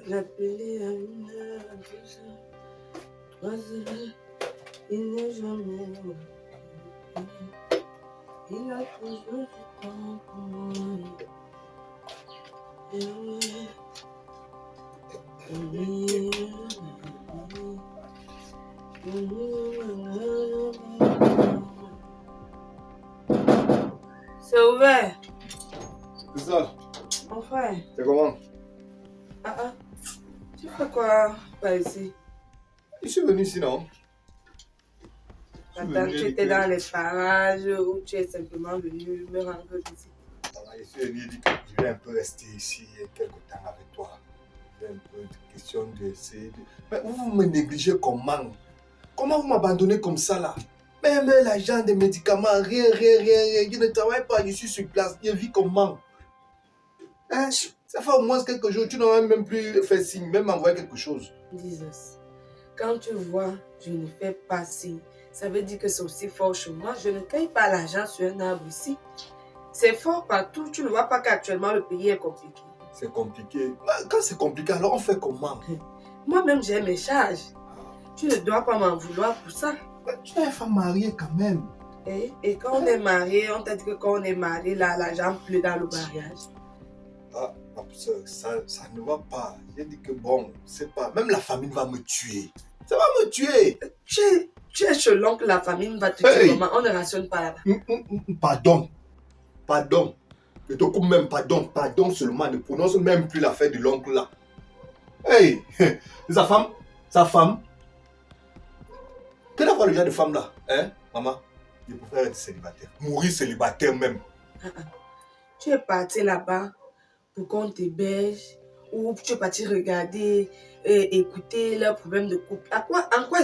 L'appeler à 1 heure, à 2 heures, 3 heures, il n'est jamais revenu. Il a toujours du temps pour moi. Et ouais, c'est ouvert. C'est ça. Enfin. C'est comment? Ah ah. Tu fais quoi par ici? Je suis venu ici, non? Attends, tu étais dans les parages ou tu es simplement venu me rendre visite? Je suis venu dire que je vais un peu rester ici quelque temps avec toi. C'est un peu de question d'essayer de... Mais vous me négligez comment? Comment vous m'abandonnez comme ça là? Même l'agent des médicaments, rien. Je ne travaille pas, je suis sur place. Je vis comment? Hein? Ça fait au moins quelques jours, tu n'auras même plus fait signe, même envoyé quelque chose. Jesus. Quand tu vois, je ne fais pas signe. Ça veut dire que c'est aussi fort chez moi. Je ne cueille pas l'argent sur un arbre ici. C'est fort partout. Tu ne vois pas qu'actuellement le pays est compliqué. C'est compliqué. Quand c'est compliqué, alors on fait comment? Moi-même, j'ai mes charges. Tu ne dois pas m'en vouloir pour ça. Tu es une femme mariée quand même. Et quand on est marié, on t'a dit que quand on est marié, là, l'argent pleut dans le mariage. Ah, ma soeur, ça ne va pas. J'ai dit que bon, c'est pas. Même la famille va me tuer. Ça va me tuer. Tu es chez l'oncle, la famille va te tuer. Comment on ne rationne pas là-bas. Pardon. Je te coupe même pardon seulement. Ne prononce même plus l'affaire de l'oncle là. Hey, sa femme. Quel avoir le genre de femme là? Hein, maman? Je préfère être célibataire. Mourir célibataire même. Tu es parti là-bas pour qu'on t'héberge ou tu es parti regarder et écouter leurs problèmes de couple. En quoi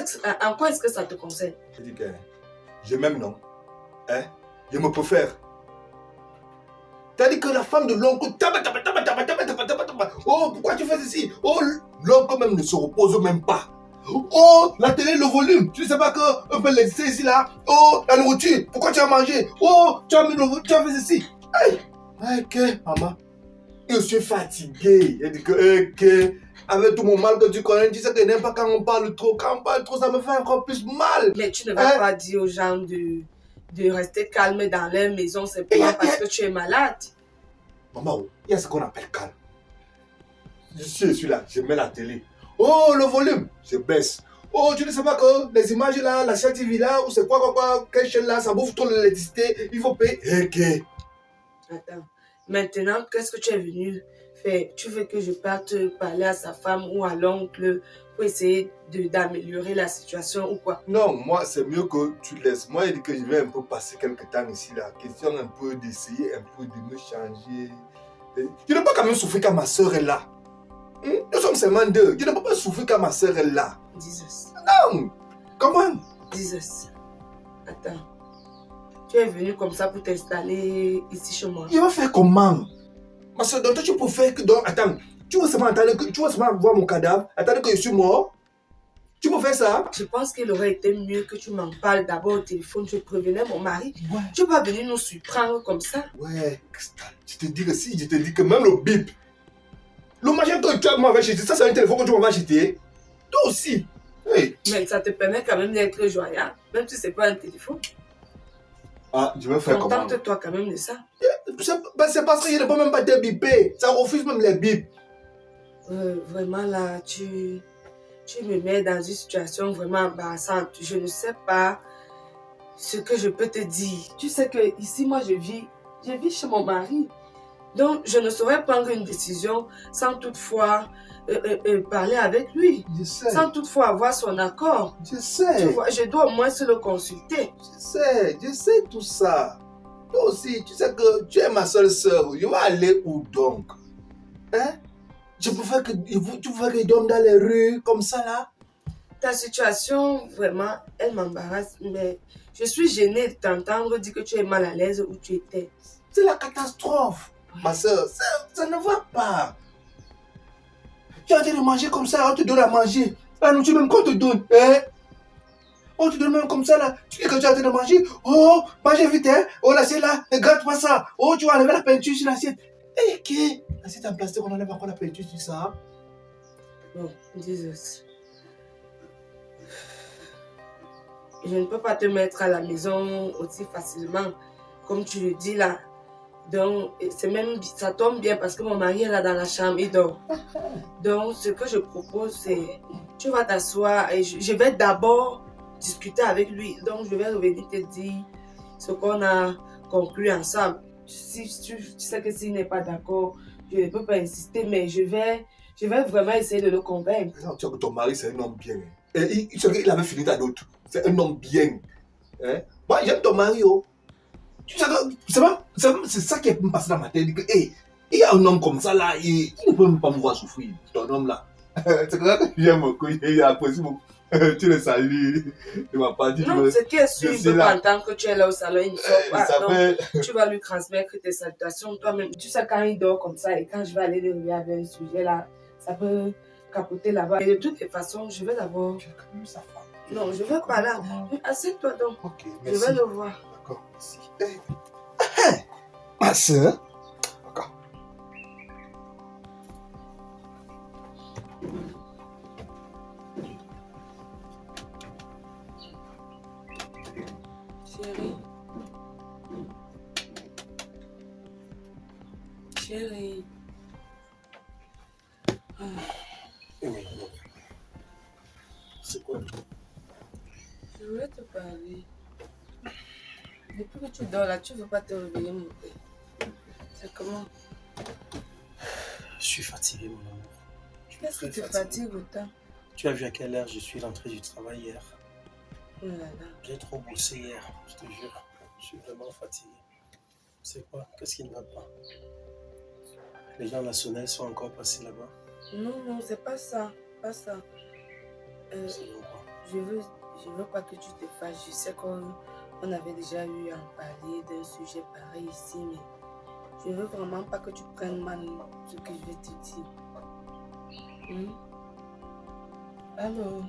est-ce que ça te concerne? Je dis que je m'aime, non? Hein? Je me préfère. T'as dit que la femme de l'oncle, oh, pourquoi tu fais ceci? Oh, l'oncle même ne se repose même pas. Oh, la télé, le volume. Tu ne sais pas qu'on peut laisser ici, là. Oh, la nourriture. Pourquoi tu as mangé? Oh, tu as mis le tu as fait ceci. Aïe. Ok, maman. Je suis fatigué. Il dit que, avec tout mon mal que tu connais, tu sais que n'aime pas quand on parle trop. Quand on parle trop, ça me fait encore plus mal. Mais tu ne vas pas dire aux gens de rester calme dans leur maison simplement parce que tu es malade. Maman, il y a ce qu'on appelle calme. Je suis là, je mets la télé. Oh, le volume, je baisse. Oh, tu ne sais pas que les images là, la chaîne TV là, ou c'est quoi, quelle chaîne là, ça bouffe trop l'électricité, il faut payer. Ok. Attends, maintenant, qu'est-ce que tu es venu faire? Tu veux que je parte parler à sa femme ou à l'oncle pour essayer d'améliorer la situation ou quoi? Non, moi, c'est mieux que tu laisses. Moi, il dit que je vais un peu passer quelques temps ici là. Question un peu d'essayer un peu de me changer. Je ne peux pas quand même souffrir quand ma soeur est là. Nous sommes seulement deux. Je ne peux pas souffrir quand ma soeur est là. Jesus. Non. Comment? Jesus. Attends. Tu es venu comme ça pour t'installer ici chez moi. Il va faire comment? Ma soeur, donc toi tu peux faire que... Donc, attends, tu veux seulement voir mon cadavre? Attendre que je suis mort? Tu peux faire ça? Je pense qu'il aurait été mieux que tu m'en parles d'abord au téléphone. Je prévenais mon mari. Ouais. Tu vas venir nous surprendre comme ça. Ouais, je te dis que si, je te dis que même le bip, le machin que tu m'avais acheté, ça c'est un téléphone que tu m'avais acheté. Toi aussi. Hey. Mais ça te permet quand même d'être joyeux, même si c'est pas un téléphone. Ah, je vais faire comment? Contente-toi quand même de ça. C'est parce que je ne peux même pas te biper. Ça refuse même les bips. Vraiment là, tu me mets dans une situation vraiment embarrassante. Je ne sais pas ce que je peux te dire. Tu sais que ici, moi, je vis chez mon mari. Donc, je ne saurais prendre une décision sans toutefois parler avec lui. Je sais. Sans toutefois avoir son accord. Je sais. Tu vois, je dois au moins se le consulter. Je sais tout ça. Toi aussi, tu sais que tu es ma seule sœur. Je vais aller où donc? Hein? Tu préfères que dorme dans les rues comme ça là? Ta situation, vraiment, elle m'embarrasse. Mais je suis gênée de t'entendre dire que tu es mal à l'aise où tu étais. C'est la catastrophe. Ma soeur, ça ne va pas. Tu as dit de manger comme ça, on te donne à manger. La nourriture même qu'on te donne. Hein? On te donne même comme ça là. Tu dis que tu as dit de manger. Oh, mangez vite hein. Oh l'assiette là, ne gratte pas ça. Oh, tu vas enlever la peinture sur l'assiette. Et que l'assiette en plastique, on enlève encore la peinture sur ça. Bon, dis je ne peux pas te mettre à la maison aussi facilement, comme tu le dis là. Donc, c'est même, ça tombe bien parce que mon mari est là dans la chambre, il dort. Donc, ce que je propose, c'est, tu vas t'asseoir et je vais d'abord discuter avec lui. Donc, je vais revenir te dire ce qu'on a conclu ensemble. Si tu sais que s'il n'est pas d'accord, je ne peux pas insister, mais je vais vraiment essayer de le convaincre. Non, tu vois que ton mari, c'est un homme bien. Et il avait fini à d'autres. C'est un homme bien. Hein? Moi, j'aime ton mari. Oh. Tu sais que, c'est ça qui est passé dans ma tête. Que, hey, il y a un homme comme ça là, il ne peut même pas me voir souffrir. Ton homme là. C'est ça que j'aime beaucoup. Il apprécie beaucoup. Tu le salues. Il m'a pas dit. Non, ce qui est sûr, il ne peut pas entendre que tu es là au salon, il ne sort pas. Donc, tu vas lui transmettre tes salutations toi-même. Tu sais, quand il dort comme ça et quand je vais aller le regarder avec un sujet là, ça peut capoter là-bas. Et de toutes les façons, je vais d'abord. Tu as connu sa femme. Non, je ne vais pas là. Assieds-toi donc. Ok, merci. Je vais le voir. D'accord, merci. Ma soeur. D'accord. Chérie. Chérie. C'est quoi? Je voulais te parler. Depuis que tu dors là, tu ne veux pas te réveiller, mon père. C'est comment? Je suis fatigué, mon amour. Qu'est-ce qui te fatigue autant? Tu as vu à quelle heure je suis rentré du travail hier? Oh là là. J'ai trop bossé hier, je te jure. Je suis vraiment fatigué. C'est quoi? Qu'est-ce qui ne va pas? Les gens nationaux sont encore passés là-bas? Non, c'est pas ça. Pas ça. Je veux pas que tu te fâches. Je sais qu'on avait déjà eu à en parler d'un sujet pareil ici, mais je veux vraiment pas que tu prennes mal ce que je vais te dire. Allô?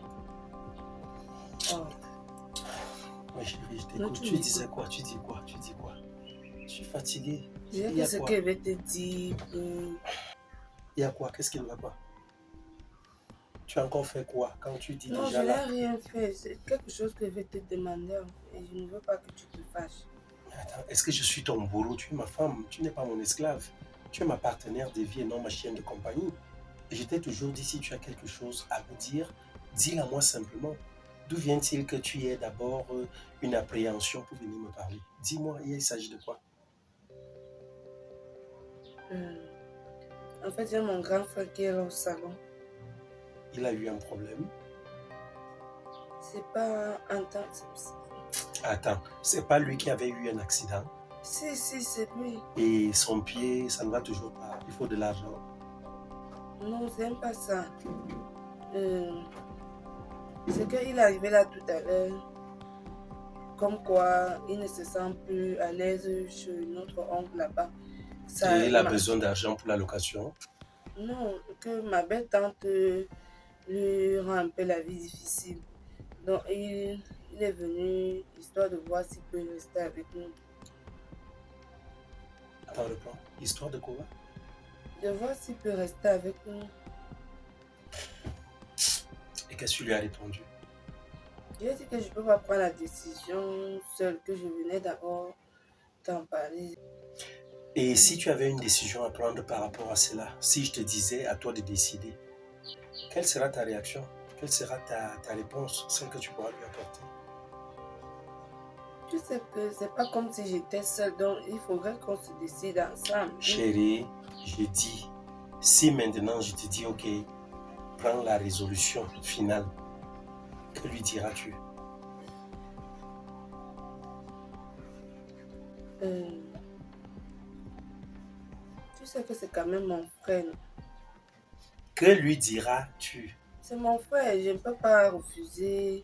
Oh. Oui, chérie, je t'écoute. Tu disais quoi? Tu dis quoi? Je suis fatigué. Je sais ce que je vais te dire. Il y a quoi? Qu'est-ce qui ne va pas? Tu as encore fait quoi quand tu dis non, déjà là? Non, je n'ai rien fait. C'est quelque chose que je vais te demander et je ne veux pas que tu te fâches. Attends, est-ce que je suis ton bourreau? Tu es ma femme, tu n'es pas mon esclave. Tu es ma partenaire de vie et non ma chienne de compagnie. Et je t'ai toujours dit, si tu as quelque chose à me dire, dis-le moi simplement. D'où vient-il que tu aies d'abord une appréhension pour venir me parler? Dis-moi, il s'agit de quoi? En fait, j'ai mon grand frère qui est là au salon. Il a eu un problème? C'est pas un temps. Attends, c'est pas lui qui avait eu un accident? Si, c'est lui. Et son pied, ça ne va toujours pas. Il faut de l'argent. Non, c'est même pas ça. C'est qu'il est arrivé là tout à l'heure. Comme quoi, il ne se sent plus à l'aise chez notre oncle là-bas. Et il a besoin d'argent pour la location? Non, que ma belle-tante lui rend un peu la vie difficile. Donc, il est venu histoire de voir s'il peut rester avec nous. Attends, reprends. Histoire de quoi? De voir s'il peut rester avec nous. Et qu'est-ce que tu lui as répondu? Je lui ai dit que je ne peux pas prendre la décision seule, que je venais d'abord t'en parler. Et si tu avais une décision à prendre par rapport à cela, si je te disais à toi de décider, quelle sera ta réaction? Quelle sera ta réponse, celle que tu pourras lui apporter? Tu sais que c'est pas comme si j'étais seule, donc il faudrait qu'on se décide ensemble. Chérie, j'ai dit, si maintenant je te dis, ok, prends la résolution finale, que lui diras-tu? Tu sais que c'est quand même mon frère. Que lui diras-tu? C'est mon frère, je ne peux pas refuser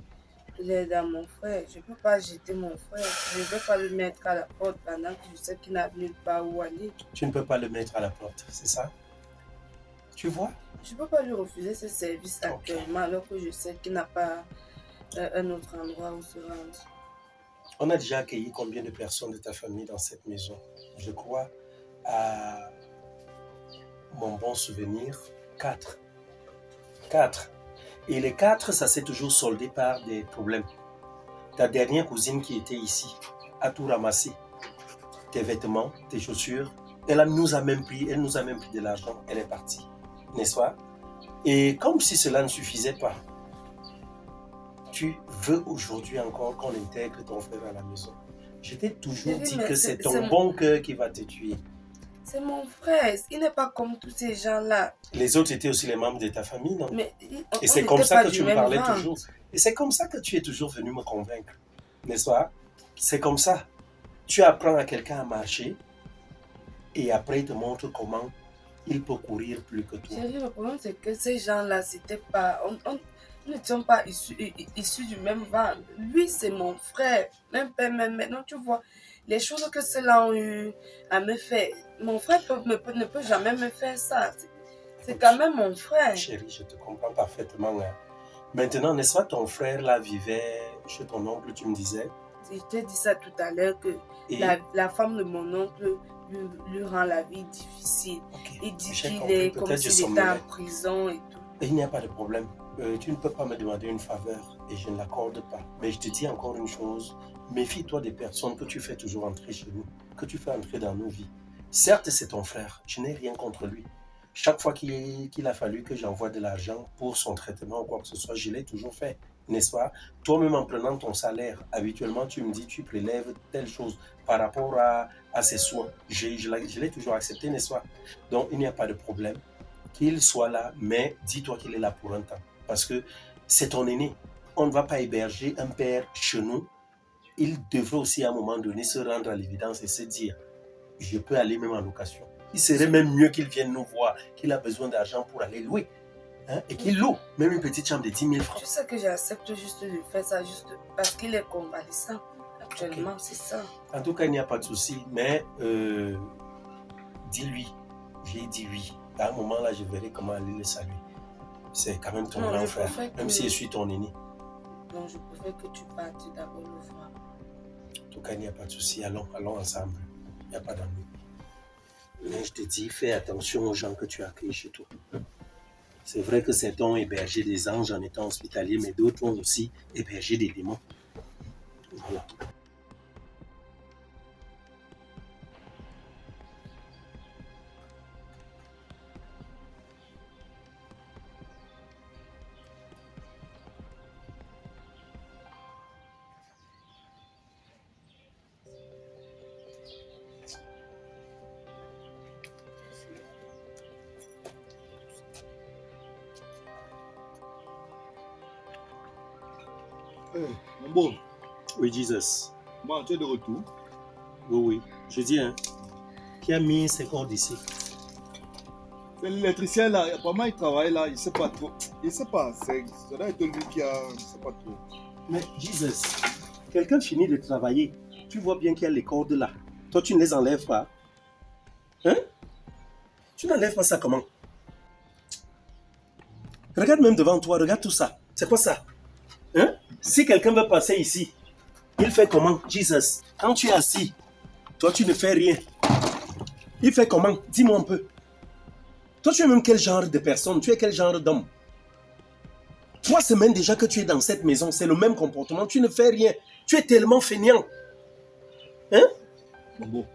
l'aide à mon frère. Je ne peux pas jeter mon frère. Je ne vais pas le mettre à la porte pendant que je sais qu'il n'a nulle part où aller. Tu ne peux pas le mettre à la porte, c'est ça? Tu vois? Je ne peux pas lui refuser ce service actuellement alors que je sais qu'il n'a pas un autre endroit où se rendre. On a déjà accueilli combien de personnes de ta famille dans cette maison? Je crois à mon bon souvenir, 4. 4. Et les 4, ça s'est toujours soldé par des problèmes. Ta dernière cousine qui était ici a tout ramassé. Tes vêtements, tes chaussures. Elle nous a même pris de l'argent. Elle est partie. N'est-ce pas? Et comme si cela ne suffisait pas, tu veux aujourd'hui encore qu'on intègre ton frère à la maison. Je t'ai toujours dit que c'est ton bon cœur qui va te tuer. C'est mon frère. Il n'est pas comme tous ces gens-là. Les autres étaient aussi les membres de ta famille, non? Mais et c'est comme ça que tu me parlais toujours. Et c'est comme ça que tu es toujours venu me convaincre. N'est-ce pas? C'est comme ça. Tu apprends à quelqu'un à marcher et après il te montre comment il peut courir plus que toi. Chérie, le problème c'est que ces gens-là, c'était pas... Nous n'étions pas issus du même ventre. Lui, c'est mon frère. Même père, même maintenant, tu vois, les choses que ceux-là ont eu à me faire. Mon frère ne peut jamais me faire ça. C'est quand même mon frère. Chérie, je te comprends parfaitement. Hein. Maintenant, n'est-ce pas ton frère là vivait chez ton oncle, tu me disais? Je t'ai dit ça tout à l'heure, que la femme de mon oncle lui rend la vie difficile. Okay. Il dit qu'il est comme s'il était en prison et tout. Et il n'y a pas de problème. Tu ne peux pas me demander une faveur et je ne l'accorde pas. Mais je te dis encore une chose, méfie-toi des personnes que tu fais toujours entrer chez nous, que tu fais entrer dans nos vies. Certes, c'est ton frère, je n'ai rien contre lui. Chaque fois qu'il a fallu que j'envoie de l'argent pour son traitement ou quoi que ce soit, je l'ai toujours fait, n'est-ce pas? Toi-même, en prenant ton salaire, habituellement, tu me dis, tu prélèves telle chose par rapport à ses soins. Je l'ai toujours accepté, n'est-ce pas? Donc, il n'y a pas de problème qu'il soit là, mais dis-toi qu'il est là pour un temps. Parce que c'est ton aîné. On ne va pas héberger un père chez nous. Il devrait aussi à un moment donné se rendre à l'évidence et se dire, je peux aller même en location. Il serait même mieux qu'il vienne nous voir, qu'il a besoin d'argent pour aller louer. Hein, et qu'il loue même une petite chambre de 10 000 francs. Tu sais que j'accepte juste de faire ça juste parce qu'il est convalescent. Actuellement, okay. C'est ça. En tout cas, il n'y a pas de souci. Mais dis-lui, j'ai dit oui. À un moment là, je verrai comment aller le saluer. C'est quand même ton grand frère, même si je suis ton aîné. Non, je préfère que tu partes d'abord le voir. En tout cas, il n'y a pas de souci. Allons ensemble. Il n'y a pas d'ennui. Mais je te dis, fais attention aux gens que tu accueilles chez toi. C'est vrai que certains ont hébergé des anges en étant hospitaliers, mais d'autres ont aussi hébergé des démons. Voilà. Bon. Oui, Jesus. Bon, tu es de retour. Oui. Je dis, hein, qui a mis ses cordes ici? C'est l'électricien là, apparemment il travaille là, il ne sait pas trop. Il ne sait pas, ça doit être lui qui a, il ne sait pas trop. Mais Jesus, quelqu'un finit de travailler, tu vois bien qu'il y a les cordes là. Toi, tu ne les enlèves pas. Hein? Tu n'enlèves pas ça comment? Regarde même devant toi, regarde tout ça. C'est quoi ça? Hein? Si quelqu'un veut passer ici, il fait comment, Jesus? Quand tu es assis, toi tu ne fais rien. Il fait comment? Dis-moi un peu. Toi tu es même quel genre de personne? Tu es quel genre d'homme? 3 semaines déjà que tu es dans cette maison, c'est le même comportement. Tu ne fais rien. Tu es tellement feignant. Hein? Bon.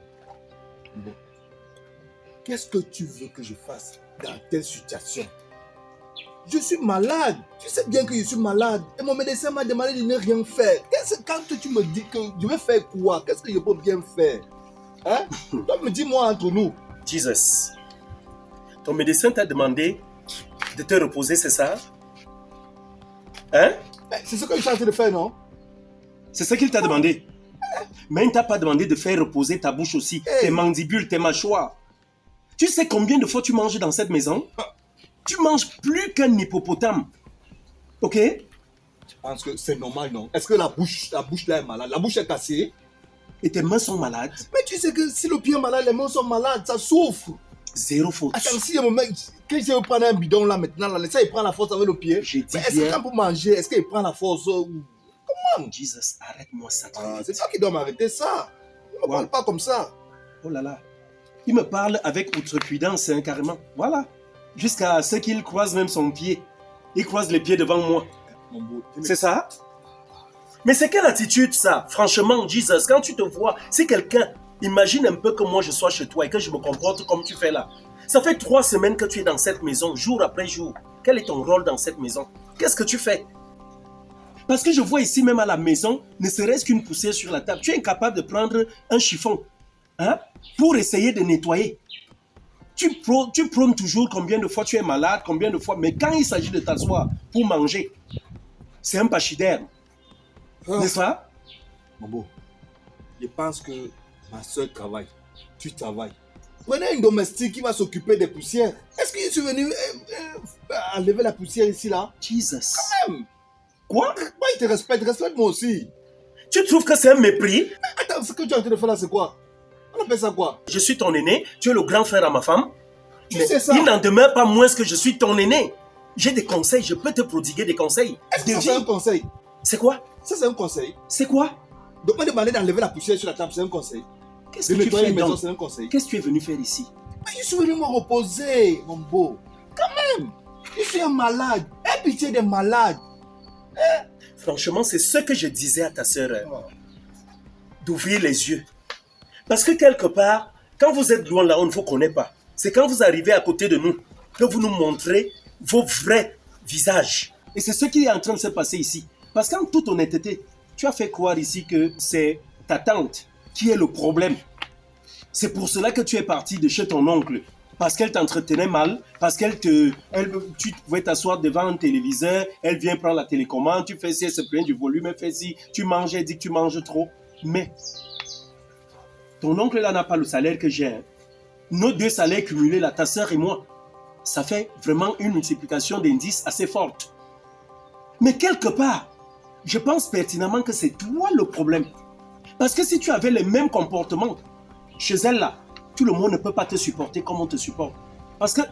Qu'est-ce que tu veux que je fasse dans telle situation? Je suis malade. Tu sais bien que je suis malade. Et mon médecin m'a demandé de ne rien faire. Quand tu me dis que je vais faire quoi? Qu'est-ce que je peux bien faire? Hein? Donc dis-moi entre nous. Jesus, ton médecin t'a demandé de te reposer, c'est ça? Hein? C'est ce que je suis en train de faire, non? C'est ce qu'il t'a demandé. Mais il ne t'a pas demandé de faire reposer ta bouche aussi, tes mandibules, tes mâchoires. Tu sais combien de fois tu manges dans cette maison? Tu manges plus qu'un hippopotame. Ok? Je pense que c'est normal, non? Est-ce que la bouche là est malade? La bouche est cassée? Et tes mains sont malades? Mais tu sais que si le pied est malade, les mains sont malades, ça souffre. Zéro faute. Attends, si le mec, quand je vais prendre un bidon là maintenant, là, ça il prend la force avec le pied. J'ai dit mais est-ce que quand pour manger, est-ce qu'il prend la force? Comment? Jesus, arrête-moi ça. C'est toi qui dois m'arrêter ça. Ne me parle pas comme ça. Oh là là. Il me parle avec outrecuidance, hein, carrément. Voilà. Jusqu'à ce qu'il croise même son pied. Il croise les pieds devant moi. Mon beau, C'est ça? Mais c'est quelle attitude ça? Franchement, Jesus, quand tu te vois, si quelqu'un, imagine un peu que moi je sois chez toi et que je me comporte comme tu fais là. Ça fait 3 semaines que tu es dans cette maison, jour après jour. Quel est ton rôle dans cette maison? Qu'est-ce que tu fais? Parce que je vois ici même à la maison, ne serait-ce qu'une poussière sur la table. Tu es incapable de prendre un chiffon, hein, pour essayer de nettoyer. Tu prônes toujours combien de fois tu es malade, combien de fois. Mais quand il s'agit de t'asseoir pour manger, c'est un pachyderme. N'est-ce pas? Mon beau, je pense que ma soeur travaille. Tu travailles. Prenez une domestique qui va s'occuper des poussières. Est-ce que je suis venu enlever la poussière ici, là? Jesus. Quand même. Quoi? Moi, il te respecte moi aussi. Tu trouves que c'est un mépris? Attends, ce que tu es en train de faire là, c'est quoi? On appelle ça quoi? Je suis ton aîné, tu es le grand frère à ma femme. Tu sais ça? Il n'en demeure pas moins que je suis ton aîné. J'ai des conseils, je peux te prodiguer des conseils. Est-ce que ça, c'est un conseil? C'est quoi? Ça, c'est un conseil. C'est quoi? Donc, me demander d'enlever la poussière sur la table, c'est un conseil. Qu'est-ce De que tu nettoyer fais la maison, donc? c'est un conseil. Qu'est-ce que tu es venu faire ici? Mais je suis venu me reposer, mon beau. Quand même. Je suis un malade. Aie pitié des malades. Franchement, c'est ce que je disais à ta sœur, d'ouvrir les yeux. Parce que quelque part, quand vous êtes loin là, on ne vous connaît pas. C'est quand vous arrivez à côté de nous que vous nous montrez vos vrais visages. Et c'est ce qui est en train de se passer ici. Parce qu'en toute honnêteté, tu as fait croire ici que c'est ta tante qui est le problème. C'est pour cela que tu es parti de chez ton oncle. Parce qu'elle t'entretenait mal, parce tu pouvais t'asseoir devant un téléviseur, elle vient prendre la télécommande, tu fais ci, elle se plaint du volume, elle fait ci, tu manges, elle dit que tu manges trop. Mais ton oncle là n'a pas le salaire que j'ai. Hein. Nos 2 salaires cumulés là, ta soeur et moi, ça fait vraiment une multiplication d'indices assez forte. Mais quelque part, je pense pertinemment que c'est toi le problème. Parce que si tu avais les mêmes comportements chez elle là, tout le monde ne peut pas te supporter comme on te supporte. Parce que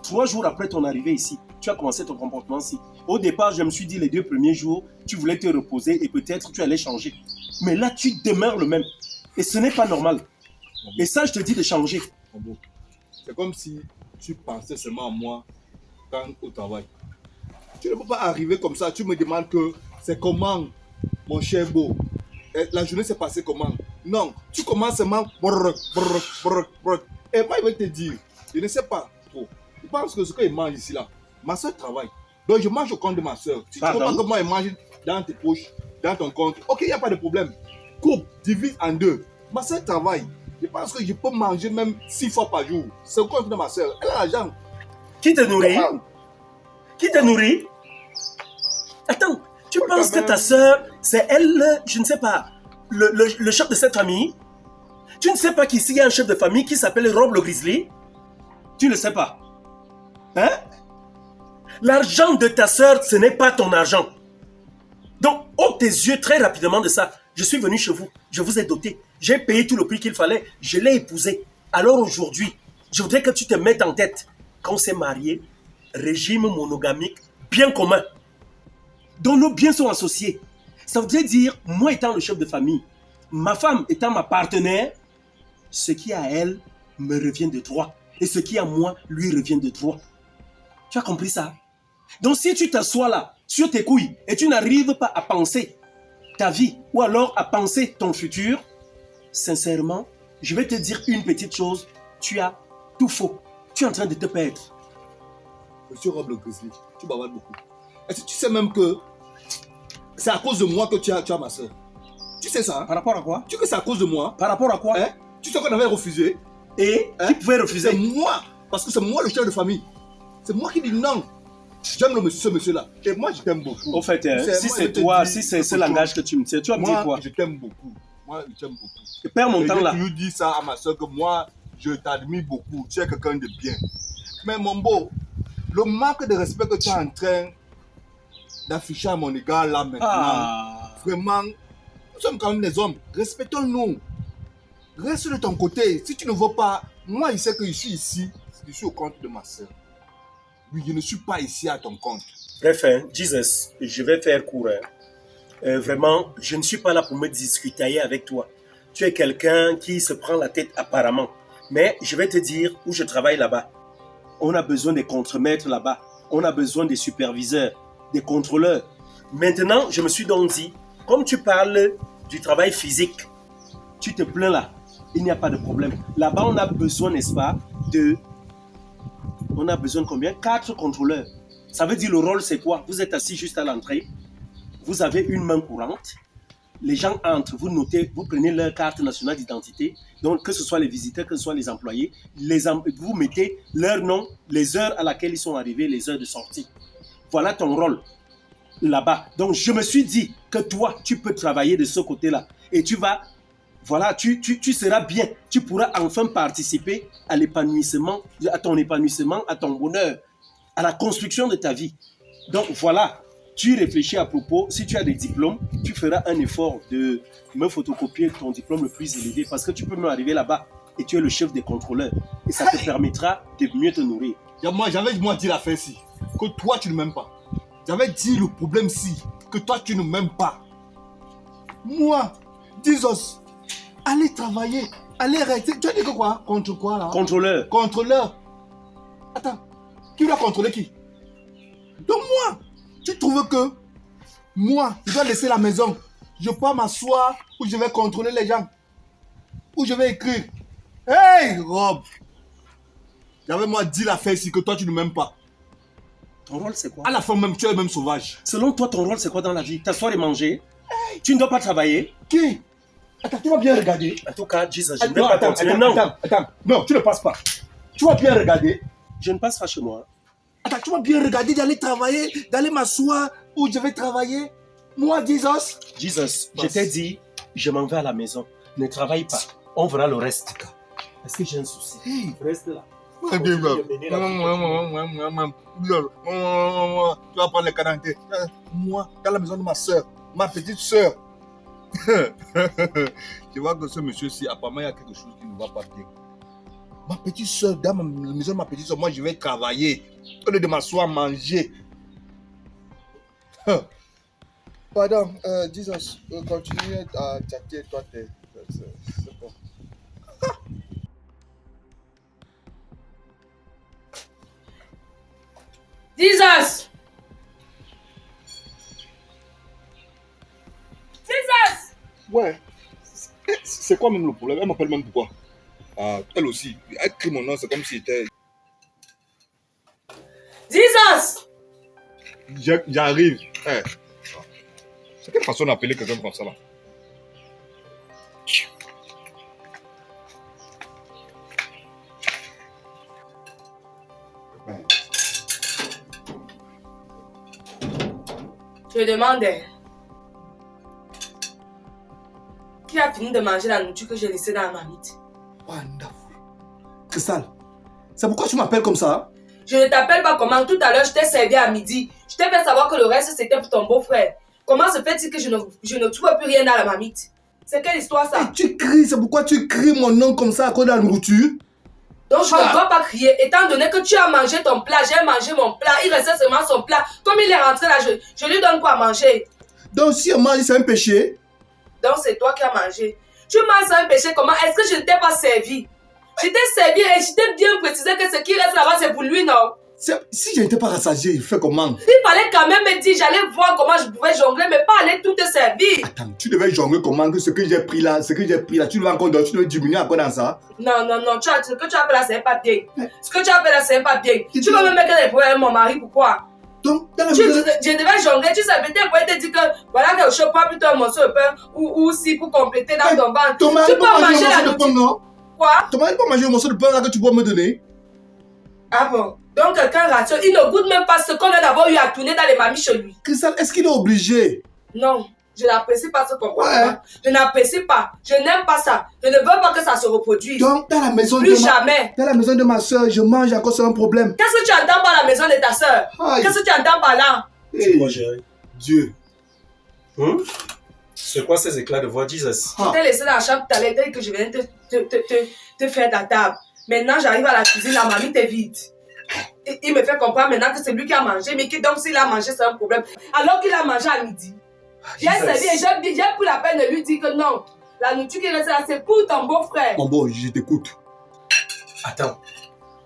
3 jours après ton arrivée ici, tu as commencé ton comportement ici. Au départ, je me suis dit les 2 premiers jours, tu voulais te reposer et peut-être tu allais changer. Mais là, tu demeures le même. Et ce n'est pas normal. Et ça, je te dis de changer. C'est comme si tu pensais seulement à moi quand au travail. Tu ne peux pas arriver comme ça. Tu me demandes que c'est comment, mon cher beau. La journée s'est passée comment? Non, tu commences seulement. Et moi, il va te dire, je ne sais pas trop. Je pense que ce qu'il mange ici, là, ma soeur travaille. Donc, je mange au compte de ma soeur. Si tu comprends que moi, elle mange dans tes poches, dans ton compte, ok, il n'y a pas de problème. Coupe, divise en 2. Ma soeur travaille. Je pense que je peux manger même 6 fois par jour. C'est au compte de ma soeur. Elle a l'argent. Qui te nourrit? Qui te nourrit? Attends, tu penses que ta soeur, c'est elle, je ne sais pas, le chef de cette famille? Tu ne sais pas qu'ici, il y a un chef de famille qui s'appelle Rob le Grizzly? Tu ne le sais pas? Hein? L'argent de ta soeur, ce n'est pas ton argent. Donc, ôte tes yeux très rapidement de ça. Je suis venu chez vous, je vous ai doté. J'ai payé tout le prix qu'il fallait, je l'ai épousée. Alors aujourd'hui, je voudrais que tu te mettes en tête. Quand on s'est marié, régime monogamique bien commun. dont nos biens sont associés. Ça voudrait dire, moi étant le chef de famille, ma femme étant ma partenaire, ce qui est à elle me revient de droit. Et ce qui est à moi lui revient de droit. Tu as compris ça? Donc si tu t'assois là, sur tes couilles, et tu n'arrives pas à penser ta vie, ou alors à penser ton futur, sincèrement, je vais te dire une petite chose, tu as tout faux. Tu es en train de te perdre. Monsieur Rob le Grizzly, tu bavardes beaucoup. Est-ce que tu sais même que c'est à cause de moi que tu as ma soeur? Tu sais ça? Hein? Par rapport à quoi? Tu sais que c'est à cause de moi? Par rapport à quoi? Hein? Tu sais qu'on avait refusé? Et hein? Qui pouvait refuser? C'est moi! Parce que c'est moi le chef de famille. C'est moi qui dis non. J'aime ce monsieur-là. Et moi, je t'aime beaucoup. Au fait, si c'est toi, si c'est ce langage que tu me tiens, tu vas me dire quoi? Moi, je t'aime beaucoup. Moi, je t'aime beaucoup. Je perds mon temps là. Je lui dis ça à ma soeur que moi, je t'admire beaucoup. Tu es quelqu'un de bien. Mais mon beau, le manque de respect que tu es en train d'afficher à mon égard là maintenant, vraiment, nous sommes quand même des hommes. Respectons-nous. Reste de ton côté. Si tu ne veux pas, moi, il sait que je suis ici, je suis au compte de ma soeur. Oui, je ne suis pas ici à ton compte. Bref, hein, Jesus, je vais faire court. Hein. Vraiment, je ne suis pas là pour me discutailler avec toi. Tu es quelqu'un qui se prend la tête apparemment. Mais je vais te dire où je travaille là-bas. On a besoin des contremaîtres là-bas. on a besoin des superviseurs, des contrôleurs. Maintenant, je me suis donc dit, comme tu parles du travail physique, tu te plains là, il n'y a pas de problème. Là-bas, on a besoin, n'est-ce pas, on a besoin de combien? 4 contrôleurs. Ça veut dire le rôle, c'est quoi? Vous êtes assis juste à l'entrée, vous avez une main courante, les gens entrent, vous notez, vous prenez leur carte nationale d'identité, donc que ce soit les visiteurs, que ce soit les employés, vous mettez leur nom, les heures à laquelle ils sont arrivés, les heures de sortie. Voilà ton rôle là-bas. Donc je me suis dit que toi, tu peux travailler de ce côté-là et tu vas, voilà, tu seras bien, tu pourras enfin participer à l'épanouissement, à ton épanouissement, à ton bonheur, à la construction de ta vie. Donc voilà. Tu réfléchis à propos, si tu as des diplômes, tu feras un effort de me photocopier ton diplôme le plus élevé parce que tu peux même arriver là-bas et tu es le chef des contrôleurs et ça te permettra de mieux te nourrir. J'avais dit l'affaire si, que toi tu ne m'aimes pas. J'avais dit le problème si, que toi tu ne m'aimes pas. Moi, Jesus, allez travailler, allez rester. Tu as dit que quoi? Contre quoi là? Contrôleur. Contrôleur. Attends, qui va contrôler qui? Donc moi, tu trouves que moi, je dois laisser la maison, je peux m'asseoir où je vais contrôler les gens, où je vais écrire. Hey Rob, j'avais moi dit l'affaire ici que toi tu ne m'aimes pas. Ton rôle c'est quoi? À la fin même, tu es même sauvage. Selon toi, ton rôle c'est quoi dans la vie? T'asseoir et manger? Hey. Tu ne dois pas travailler? Qui? Attends, tu vas bien regarder. En tout cas, Jesus, je ne vais pas continuer. Attends, non, tu ne passes pas. Tu vas bien regarder. Je ne passe pas chez moi. Attends, tu vas bien regarder d'aller travailler, d'aller m'asseoir où je vais travailler. Moi, Jesus, je t'ai dit, je m'en vais à la maison. Ne travaille pas. On verra le reste. Est-ce que j'ai un souci? Hey. Reste là. Tu vas prendre les canards. Moi, dans la maison de ma soeur, ma petite soeur. Tu vois que ce monsieur-ci, apparemment, il y a quelque chose qui ne va pas bien. Ma petite soeur, dans la maison de ma petite soeur, moi, je vais travailler. Au lieu de m'asseoir, manger. Pardon, Jesus, continue à chatter, toi, c'est bon. Jesus! Jesus! Ouais, c'est quoi même le problème? Elle m'appelle même pourquoi? Elle aussi, elle crie mon nom, c'est comme si c'était... Jesus! J'arrive. Hey. C'est quelle façon d'appeler quelqu'un comme ça là? Je demandais. Qui a fini de manger la nourriture que j'ai laissée dans la marmite? Wonderful. Cristal, c'est pourquoi tu m'appelles comme ça? Je ne t'appelle pas comment. Tout à l'heure, je t'ai servi à midi. Je t'ai fait savoir que le reste, c'était pour ton beau-frère. Comment se fait-il que je ne trouve plus rien dans la marmite? C'est quelle histoire ça? Et tu cries, c'est pourquoi tu cries mon nom comme ça à cause de la nourriture? Donc je ne dois pas crier, étant donné que tu as mangé ton plat, j'ai mangé mon plat, il restait seulement son plat. Comme il est rentré là, je lui donne quoi à manger? Donc si elle mange, c'est un péché? Donc c'est toi qui as mangé. Tu manges sans un péché, comment? Est-ce que je ne t'ai pas servi? Je t'ai servi et je t'ai bien précisé que ce qui reste là-bas, c'est pour lui, non? Si je n'étais pas rassasié, il fait comment? Il fallait quand même me dire, j'allais voir comment je pouvais jongler, mais pas aller tout te servir. Attends, tu devais jongler comment? Que ce que j'ai pris là, tu devais encore tu devais diminuer encore dans ça? Non, ce que tu as fait là, c'est pas bien. Ce que tu as fait là, c'est pas bien. Tu vas me mettre des problèmes avec mon mari, pourquoi? Donc, dans la je devais jongler, tu savais peut-être pour te dire que voilà que je prends plutôt un morceau de pain ou si pour compléter dans ton ventre. Ton mari tu peux manger la morceau de pain, non? Quoi? Ton mari peut manger le morceau de pain là que tu peux me donner? Ah bon? Donc quelqu'un rationne, il ne goûte même pas ce qu'on a d'abord eu à tourner dans les mamies chez lui. Cristal, est-ce qu'il est obligé? Non, je n'apprécie pas ce comportement. Ouais. Je n'apprécie pas, je n'aime pas ça. Je ne veux pas que ça se reproduise. Donc dans la maison jamais. Dans la maison de ma soeur, je mange encore, c'est un problème. Qu'est-ce que tu entends par la maison de ta soeur? Qu'est-ce que tu entends par là? C'est quoi, chérie? Dieu. C'est quoi ces éclats de voix, Jesus? Je t'ai laissé dans la chambre tout à l'heure que je venais te faire ta table. Maintenant, j'arrive à la cuisine, la mamie est vide. Il me fait comprendre maintenant que c'est lui qui a mangé, mais que donc s'il a mangé, c'est un problème. Alors qu'il a mangé à midi. J'ai servi et j'ai pris la peine de lui dire que non, la nourriture qui reste là, c'est pour ton beau-frère. Bon, je t'écoute. Attends,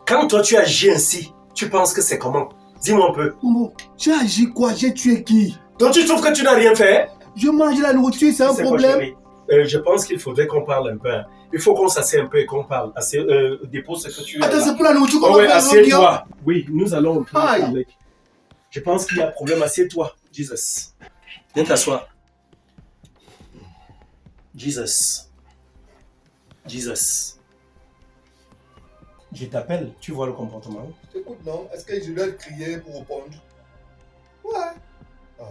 quand toi tu agis ainsi, tu penses que c'est comment? Dis-moi un peu. Momo, j'ai agi quoi? J'ai tué qui? Donc tu trouves que tu n'as rien fait? Je mange la nourriture, c'est un C'est quoi, problème. chérie? Je pense qu'il faudrait qu'on parle un peu. Hein. Il faut qu'on s'assied un peu et qu'on parle. Dépose ce que tu as Attends, là. c'est pour la nourriture qu'on Oh va ouais, faire. assieds-toi. Oui, nous allons un peu Aïe. parler. Je pense qu'il y a un problème. Assieds-toi, Jesus. Viens t'asseoir. Jesus. Jesus. Je t'appelle, tu vois le comportement. Écoute, non, est-ce que je dois crier pour répondre? Ouais.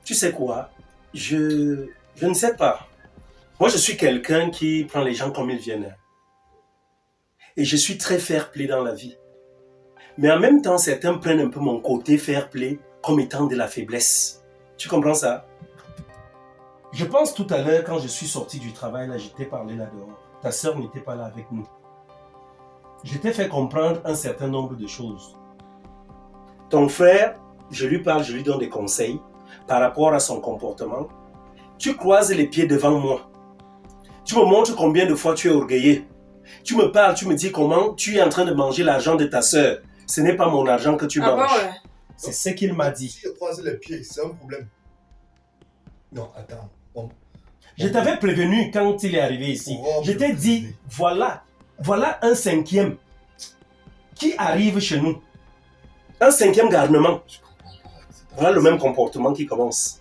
Tu sais quoi? Je ne sais pas. Moi, je suis quelqu'un qui prend les gens comme ils viennent. Et je suis très fair-play dans la vie. Mais en même temps, certains prennent un peu mon côté fair-play comme étant de la faiblesse. Tu comprends ça? Je pense tout à l'heure, quand je suis sorti du travail, là, je t'ai parlé là dehors. Ta sœur n'était pas là avec nous. Je t'ai fait comprendre un certain nombre de choses. Ton frère, je lui parle, je lui donne des conseils par rapport à son comportement. Tu croises les pieds devant moi. Tu me montres combien de fois tu es orgueilleux. Tu me parles, tu me dis comment tu es en train de manger l'argent de ta sœur. Ce n'est pas mon argent que tu manges. Bon, ouais. C'est ce qu'il m'a dit. Si je croise les pieds, c'est un problème. Non, attends. Je t'avais prévenu quand il est arrivé ici. Je t'ai dit, voilà un cinquième qui arrive chez nous. Un cinquième garnement. Voilà le même comportement qui commence.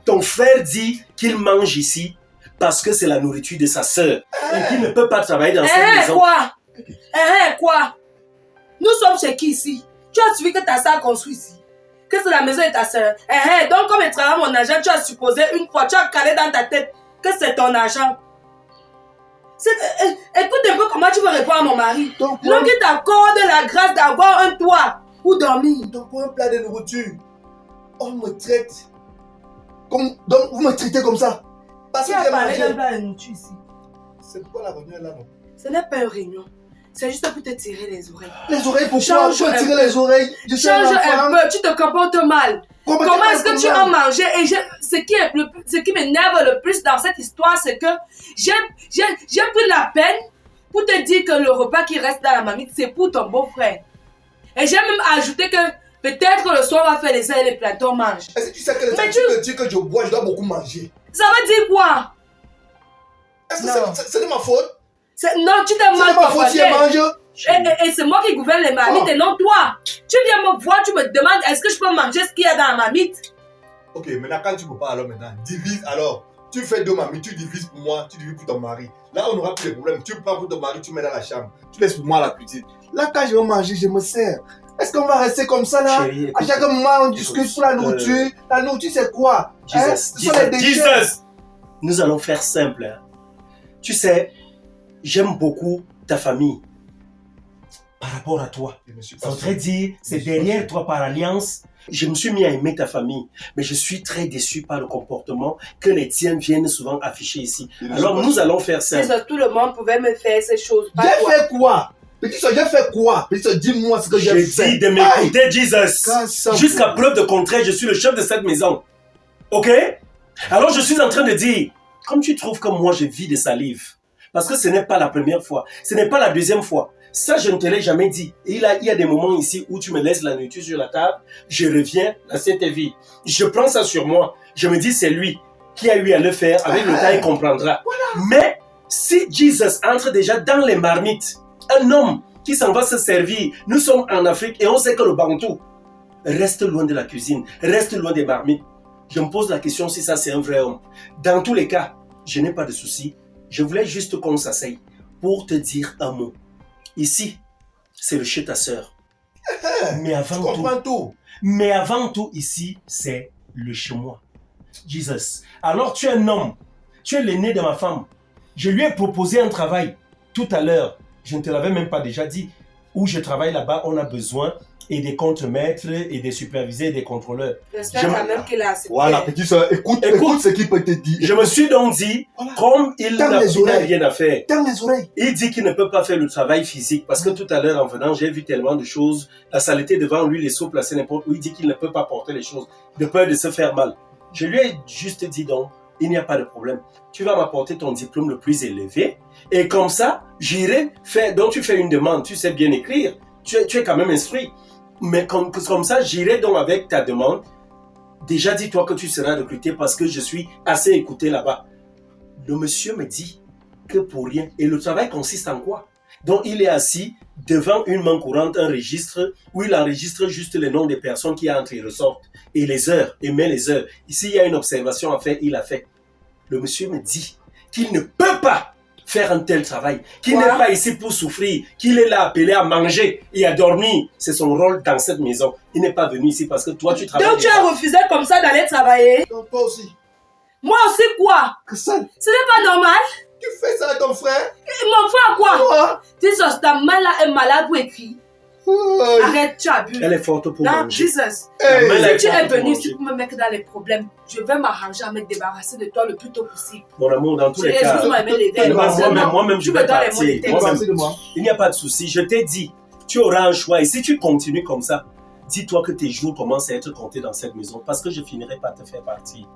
Ton frère dit qu'il mange ici parce que c'est la nourriture de sa sœur et qu'il ne peut pas travailler dans cette maison. Quoi? Nous sommes chez qui ici? Tu as suivi que ta soeur construit ici? Que c'est la maison de ta soeur? Donc comme il travaille mon argent, tu as supposé une fois, tu as calé dans ta tête que c'est ton argent. Écoute un peu comment tu veux répondre à mon mari. Donc il t'accorde la grâce d'avoir un toit où dormir. Donc pour un plat de nourriture, on me traite comme... Donc vous me traitez comme ça? Parce Tu que as j'ai parlé mangé. d'un plat de nourriture ici. C'est quoi la réunion là, non? Ce n'est pas une réunion. C'est juste pour te tirer les oreilles. Les oreilles, pourquoi? Change Pourquoi un tirer peu. les oreilles? Je suis Change un un enfant. peu, tu te comportes mal. Comment est-ce que tu as mangé? Et ce qui m'énerve le plus dans cette histoire, c'est que j'ai pris la peine pour te dire que le repas qui reste dans la marmite, c'est pour ton beau-frère. Et j'ai même ajouté que peut-être le soir, on va faire les ailes et les plantains, mange. Est-ce que tu sais que les Mais gens me disent que je bois, je dois beaucoup manger? Ça veut dire quoi? Est-ce que c'est de ma faute? Non, tu te C'est mal de ma faute si je comporté. mange? Et c'est moi qui gouverne les marmites et non toi. Tu viens me voir, tu me demandes est-ce que je peux manger ce qu'il y a dans la marmite? Ok, maintenant quand tu peux pas alors maintenant, divise alors. Tu fais deux mamies, tu divises pour moi, tu divises pour ton mari. Là on n'aura plus de problème. Tu prends pour ton mari, tu mets dans la chambre. Tu laisses pour moi la petite. Là quand je vais manger, je me sers. Est-ce qu'on va rester comme ça là? Chérie, à chaque moment on discute pour la nourriture. La nourriture c'est quoi? Jesus. Nous allons faire simple. Hein. Tu sais, j'aime beaucoup ta famille. Par rapport à toi. Ça voudrait dire, c'est derrière toi par alliance. Je me suis mis à aimer ta famille, mais je suis très déçu par le comportement que les tiens viennent souvent afficher ici. Alors nous allons faire ça. Tout le monde pouvait me faire ces choses. J'ai fait quoi? Petit soeur, j'ai fait quoi? Petit soeur, dis-moi ce que j'ai fait. J'ai dit de m'écouter, Jesus. Jusqu'à preuve de contraire, je suis le chef de cette maison. Ok? Alors je suis en train de dire, comme tu trouves que moi je vis de salive, parce que ce n'est pas la première fois, ce n'est pas la deuxième fois. Ça, je ne te l'ai jamais dit. Et il y a des moments ici où tu me laisses la nourriture sur la table, je reviens, l'assiette est vide. Je prends ça sur moi. Je me dis, c'est lui qui a eu à le faire. Avec le temps, il comprendra. Voilà. Mais si Jesus entre déjà dans les marmites, un homme qui s'en va se servir, nous sommes en Afrique et on sait que le Bantou reste loin de la cuisine, reste loin des marmites. Je me pose la question si ça, c'est un vrai homme. Dans tous les cas, je n'ai pas de souci. Je voulais juste qu'on s'asseye pour te dire un mot. Ici, c'est le chez ta sœur. Mais avant tout, ici, c'est le chez moi. Jesus. Alors, tu es un homme. Tu es l'aîné de ma femme. Je lui ai proposé un travail tout à l'heure. Je ne te l'avais même pas déjà dit. Où je travaille là-bas, on a besoin et des contre-maîtres et des superviseurs et des contrôleurs. J'espère quand même qu'il a accepté. Voilà, petit soeur, écoute ce qu'il peut te dire. Je me suis donc dit, voilà. Comme il n'a rien à faire, il dit qu'il ne peut pas faire le travail physique parce que tout à l'heure en venant, j'ai vu tellement de choses, la saleté devant lui, les seaux placés n'importe où, il dit qu'il ne peut pas porter les choses de peur de se faire mal. Je lui ai juste dit donc, il n'y a pas de problème. Tu vas m'apporter ton diplôme le plus élevé et comme ça, j'irai faire, donc tu fais une demande, tu sais bien écrire, tu es quand même instruit. Mais comme ça, j'irai donc avec ta demande. Déjà, dis-toi que tu seras recruté parce que je suis assez écouté là-bas. Le monsieur me dit que pour rien. Et le travail consiste en quoi? Donc, il est assis devant une main courante, un registre, où il enregistre juste les noms des personnes qui entrent et ressortent. Et les heures, et met les heures. Ici, il y a une observation à faire, il a fait. Le monsieur me dit qu'il ne peut pas faire un tel travail, qu'il n'est pas ici pour souffrir, qu'il est là appelé à manger et à dormir. C'est son rôle dans cette maison. Il n'est pas venu ici parce que toi, tu travailles. Donc, tu as refusé comme ça d'aller travailler? Donc, toi aussi. Moi aussi, quoi? Que ça? Ce n'est pas normal. Tu fais ça à ton frère? Mon frère, quoi? Quoi? Tu sais, ta main là est malade ou écrit. Arrête, tu abuses. Elle est forte pour Non, manger. Jesus. Hey. Si tu es venu ici pour me mettre dans les problèmes, je vais m'arranger à me débarrasser de toi le plus tôt possible. Mon amour, dans tous les cas, Excuse-moi, mais les verres. moi-même, je vais partir. de moi. Il n'y a pas de souci. Je t'ai dit, tu auras un choix. Et si tu continues comme ça, dis-toi que tes jours commencent à être comptés dans cette maison parce que je finirai par te faire partir.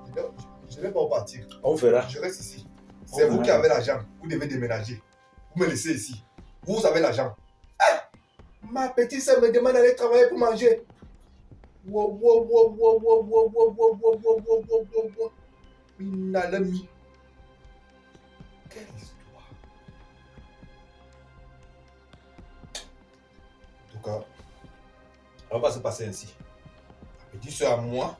Je ne vais pas partir. On verra. Je reste ici. C'est vous qui avez l'argent. Vous devez déménager. Vous me laissez ici. Vous avez l'argent. Ma petite sœur me demande d'aller travailler pour manger. Wow. Minalami. Quelle histoire. En tout cas, ça va pas se passer ainsi. Ma petite sœur à moi,